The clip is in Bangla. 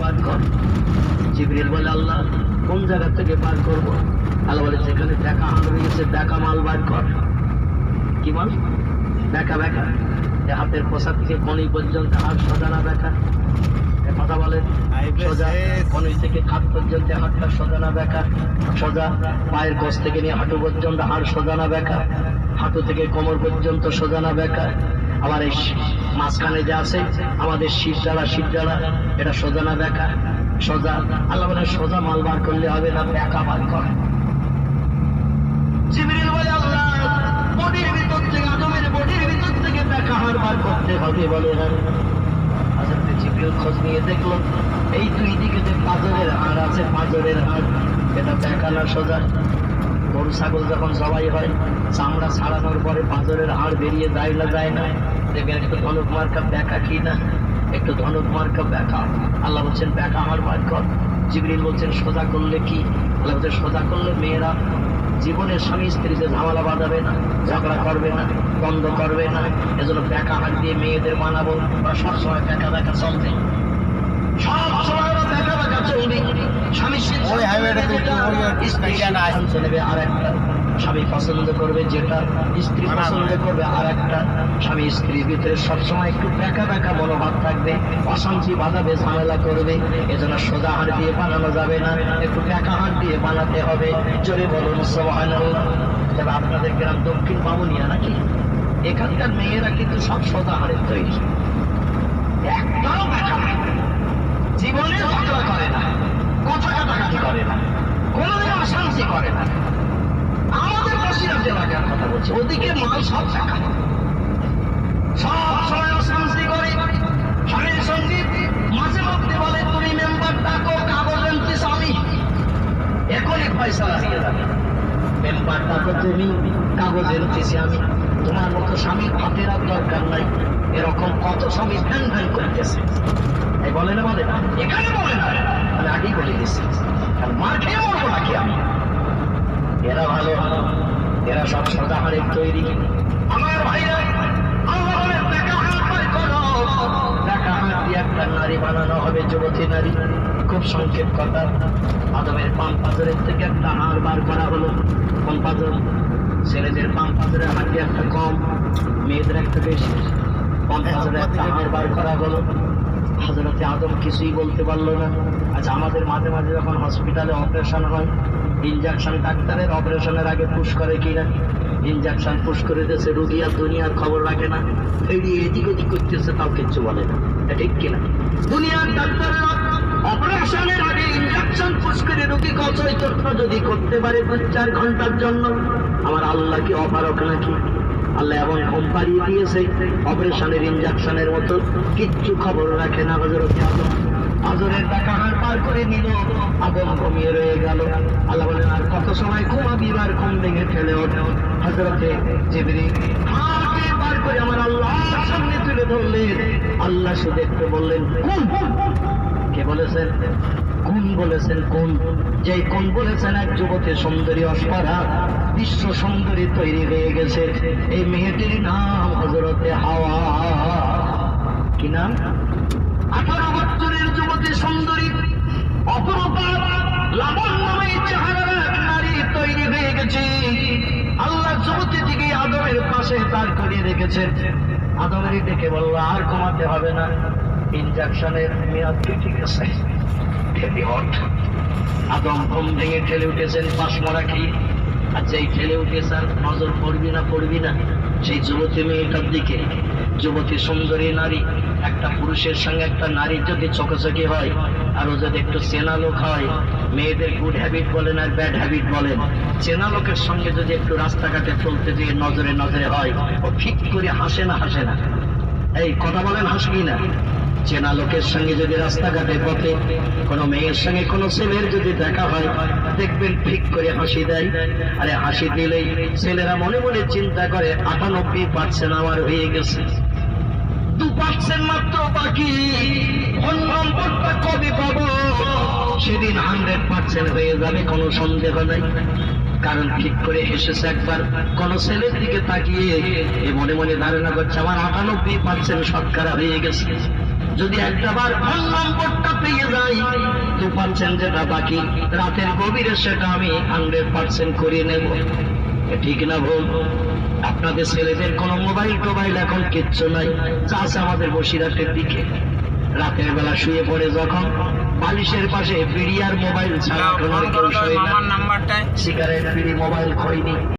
বার কর। জিবরিল বলে আল্লাহ কোন জায়গা থেকে বার করবো? আল্লাহ বলে যেখানে দেখা হার রয়েছে দেখা মাল বার কর। কি মাল? দেখা দেখা হাতের পোশাক থেকে কনি পর্যন্ত হাত সোজা না দেখা, কথা বলেন সোজা। কনি থেকে হাত পর্যন্ত হাতটা সোজা না দেখা, সোজা। পায়ের গোছ থেকে নিয়ে হাঁটু পর্যন্ত হাড় সোজা না বেঁকা, হাঁটু থেকে কোমর পর্যন্ত সোজা না বেঁকা। আবার এই মাঝখানে যে আছে আমাদের শিরডালা এটা সোজা না বেঁকা, সোজা। আল্লাহ বলে সোজা মাল বার করলে হবে না, বেঁকা বার কর। জিবরিল বলে আল্লাহ বডির ভিতর থেকে, আদমের বডির ভিতর থেকে বেঁকা হাড় বার করতে হবে। বলে হ্যাঁ। হযরত জিবরিল খোঁজ নিয়ে দেখলো এই দুই দিকে যে পাঁজরের হাড় আছে, পাঁজরের হাড় এটা বেঁকা না সোজা? গরু ছাগল যখন জবাই হয় চামড়া ছাড়ানোর পরে পাঁজরের হাড় বেরিয়ে যায় না, যায় না? দেখবেন একটু ধনুক মার্কা বেঁকা কি না, একটু ধনুক মার্কা বেঁকা। আল্লাহ বলছেন বেঁকা হাড় বার কর। জিবরিল বলছেন সোজা করলে কি? আল্লাহ বলছেন সোজা করলে মেয়েরা জীবনের স্বামী স্ত্রীতে ঝামেলা বাঁধাবে না, ঝগড়া করবে না, দ্বন্দ্ব করবে না। এজন্য বেঁকা হাড় দিয়ে মেয়েদের বানাবো। বা সবসময় বেঁকা বেঁকা চলবে, সবসময় বেঁকা বেঁকা চলবে। স্বামী আর একটা, স্বামী পছন্দ করবে যেটা, স্ত্রী পছন্দ করবে আর একটা। স্বামী স্ত্রীর ভিতরে সবসময় একটু বেঁকা বেঁকা মনোভাব থাকবে, অশান্তি বাঁধাবে, ঝামেলা করবে। এজন্য সোজা হাড় দিয়ে বানানো যাবে না, একটু বেঁকা হাড় দিয়ে বানাতে হবে। জোরে বলুন সুবহানাল্লাহ। তবে আপনাদের গ্রাম দক্ষিণ বামুনিয়া নাকি? এখানকার মেয়েরা কিন্তু সব সোজা হাড়ের তৈরি, একটাও বেঁকা না। জীবনে ঝগড়া করে না, কথা কাটাকাটি করে না, কোনোদিন অশান্তি করে না। আমাদের বসিরাম এলাকার কথা বলছি, ওদিকে মাল সব দেখা, সব সময় অশান্তি করে। স্বামীর সঙ্গে মাঝে মধ্যে বলে তুমি মেম্বার ডাকো, কাগজ আনছিস আমি, এখনই ফয়সালা দিয়ে যাবে। মেম্বার ডাকো তুমি, কাগজ এনেছি আমি। তোমার মতো স্বামীর হাতের আর দরকার নাই। এরকম কত স্বামী ফ্যান ফ্যান করতেছে। এই বলে না, বলে না, এখানে বলে না, আমি আগেই বলে দিচ্ছি, মার খেয়ে মরবো নাকি আমি? এরা ভালো, এরা সব সোজা হাড়ের তৈরি। আমার ভাইরা, আল্লাহ বলে বেঁকা হাড় বার করো। বেঁকা হাড় দিয়ে একটা নারী বানানো হবে, যুবতী নারী। খুব সংক্ষেপ কথা, আদমের বাম পাঁজরের থেকে একটা হাড় বার করা হলো। কোন পাঁজর? ছেলেদের বাম পাঁজরের হাড় দিয়ে একটা কম, মেয়েদের একটা বেশি। বাম পাঁজরে একটা হাড় বার করা হলো। হযরতে আদম কিছুই বলতে পারলো না। আচ্ছা, আমাদের মাঝে মাঝে যখন হসপিটালে অপারেশন হয়, ইনজেকশন, ডাক্তারের অপারেশনের আগে পুশ করে কিনা? ইনজেকশন পুশ করে দিয়েছে, রুগী আর দুনিয়ার খবর রাখে না, এদিক ওদিক করতেছে, তাও কিচ্ছু বলে না। ঠিক কিনা? দুনিয়ার ডাক্তাররা অপারেশনের আগে ইনজেকশন পুশ করে রুগী অচৈতন্য যদি করতে পারে 2-4 ঘন্টার জন্য, আমার আল্লাহ কি অপারক নাকি? আল্লাহ এমন ঘুম পাড়িয়ে দিয়েছে অপারেশনের ইনজেকশনের মতো, কিচ্ছু খবর রাখে না। হযরতে আদম আদরের বেঁকা হাড় পার করে নিল, আদম ঘুমিয়ে রয়ে গেল। আল্লাহ বলেন আর কত সময় ঘুমাবি? আর ঘুম ভেঙে ফেলে ওঠে। হযরতে জিবরিল হাড় পার করে আমার আল্লাহর সামনে তুলে ধরলেন। আল্লাহ শুধু একটু বললেন কোন? কে বলেছেন? কোন বলেছেন? কোন? যে কোন বলেছেন এক যুবতী সুন্দরী, অস্পরা বিশ্ব সুন্দরী তৈরি হয়ে গেছে। এই মেয়েটির নাম হযরতে হাওয়া। কি নাম? 18 বছরের যুবতী সুন্দরী, অপরূপা লাবণ্যময়ী চেহারার এক নারী তৈরি হয়ে গেছে। আল্লাহ যুবতীটিকে আদমের পাশে দাঁড় করিয়ে রেখেছেন। আদমেরই ডেকে বলল আর ঘুমাতে হবে না, ইনজেকশনের মেয়াদ কেটে গেছে। আদম ঘুম ভেঙে ঠেলে উঠেছেন পাশমরা খেয়ে। আচ্ছা, এই ঠেলে উঠেছেন, নজর পড়বি না পড়বি না সেই যুবতী মেয়েটার দিকে? যুবতী সুন্দরী নারী, একটা পুরুষের সঙ্গে একটা নারীর যদি চোখাচোখি হয়, আর ও যদি একটু চেনা লোক হয়, মেয়েদের গুড হ্যাবিট বলেন আর ব্যাড হ্যাবিট বলেন, চেনা লোকের সঙ্গে যদি একটু রাস্তাঘাটে চলতে যেয়ে নজরে নজরে হয়, ও ঠিক করে হাসে না, হাসে না? এই কথা বলেন, হাসবি না? চেনা লোকের সঙ্গে যদি রাস্তাঘাটে পথে কোনো মেয়ের সঙ্গে কোনো ছেলের যদি দেখা হয়, দেখবেন ঠিক করে হাসি দেয়। আরে হাসি দিলেই ছেলেরা মনে মনে চিন্তা করে 98% আমার হয়ে গেছে, 2% মাত্র বাকি, নম্বরটা কবে পাবো? সেদিন 100% হয়ে যাবে, কোনো সন্দেহ নাই। কারণ ঠিক করে হেসেছে একবার কোন ছেলের দিকে তাকিয়ে, এ মনে মনে ধারণা করছে আমার 98% শতকরা হয়ে গেছে। যদি একটাবার ফোন নম্বরটা পেয়ে যাই, পাচ্ছেন যেটা বাকি রাতের গভীরে সেটা আমি 100% করিয়ে নেব। ঠিক না ভুল? আপনাদের ছেলেদের কোনো মোবাইল টোবাইল এখন কিচ্ছু নাই, যা আছে আমাদের বসিরহাটের দিকে। রাতের বেলা শুয়ে পড়ে যখন বালিশের পাশে বিড়ি আর মোবাইল ছাড়া কোনো কেউ শোয় না। সিগারেট বিড়ি মোবাইল খোয়নি।